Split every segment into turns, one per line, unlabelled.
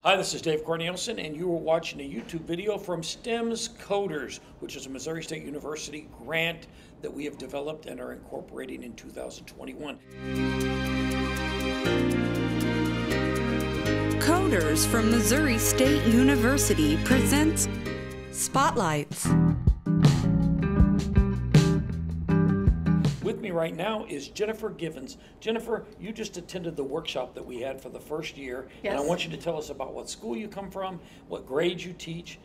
Hi, this is Dave Cornelison, and you are watching a YouTube video from STEM's CODERS, which is a Missouri State University grant that we have developed and are incorporating in 2021.
CODERS from Missouri State University presents Spotlights.
With me right now is Jennifer Givens. Jennifer, you just attended the workshop that we had for the first year,
Yes.
and I want you to tell us about what school you come from, what grades you teach.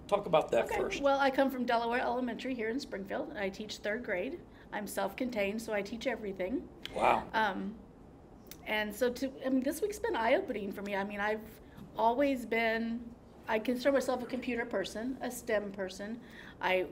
Talk about that first.
Well, I come from Delaware Elementary here in Springfield. I teach third grade. I'm self-contained, so I teach everything.
Wow.
And so this week's been eye-opening for me. I've always been, I consider myself a computer person, a STEM person. I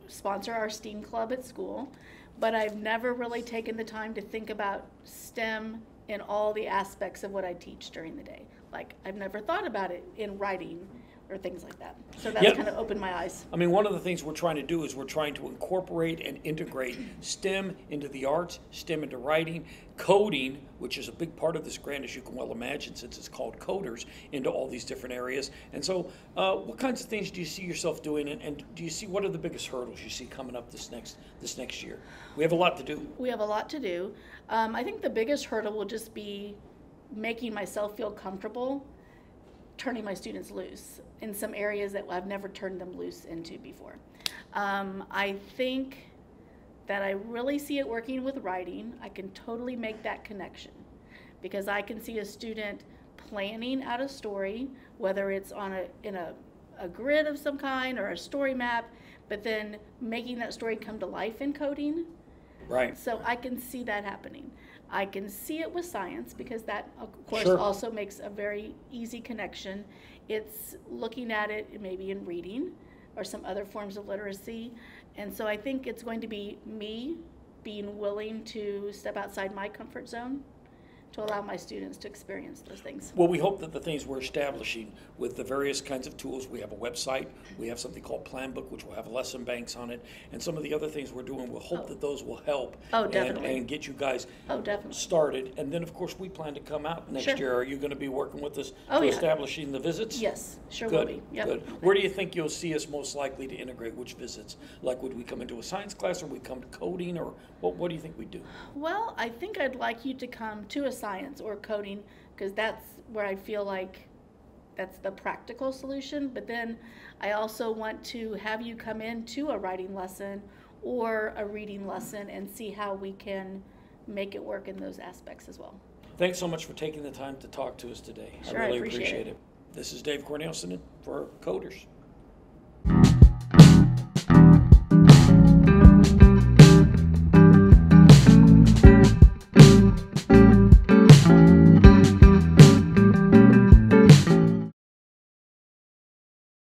sponsor our STEAM club at school, but I've never really taken the time to think about STEM in all the aspects of what I teach during the day. Like, I've never thought about it in writing or things like that. So that's kind of opened my eyes.
I mean, one of the things we're trying to do is we're trying to incorporate and integrate STEM into the arts, STEM into writing, coding, which is a big part of this grant, as you can well imagine, since it's called CODERS, into all these different areas. And so what kinds of things do you see yourself doing, and do you see, what are the biggest hurdles you see coming up this next year? We have a lot to do.
We have a lot to do. I think the biggest hurdle will just be making myself feel comfortable turning my students loose in some areas that I've never turned them loose into before. I think that I really see it working with writing. I can totally make that connection because I can see a student planning out a story, whether it's in a grid of some kind or a story map, but then making that story come to life in coding.
Right.
So I can see that happening. I can see it with science because that, of course,
Sure.
also makes a very easy connection. It's looking at it maybe in reading or some other forms of literacy. And so I think it's going to be me being willing to step outside my comfort zone to allow my students to experience those things.
Well, we hope that the things we're establishing with the various kinds of tools, we have a website, we have something called Plan Book, which will have lesson banks on it, and some of the other things we're doing, we'll hope that those will help
definitely.
and get you guys
Definitely.
started. And then, of course, we plan to come out next
Sure.
year. Are you going to be working with us
Oh,
to
yeah.
establishing the visits?
Yes, sure
Good,
will be. Yep.
good. Where do you think you'll see us most likely to integrate which visits? Like, would we come into a science class, or would we come to coding, or what do you think we'd do?
Well, I think I'd like you to come to a science or coding because that's where I feel like that's the practical solution. But then I also want to have you come into a writing lesson or a reading lesson and see how we can make it work in those aspects as well.
Thanks so much for taking the time to talk to us today.
Sure,
I really
I appreciate
appreciate it. This is Dave Cornelison for CODERS.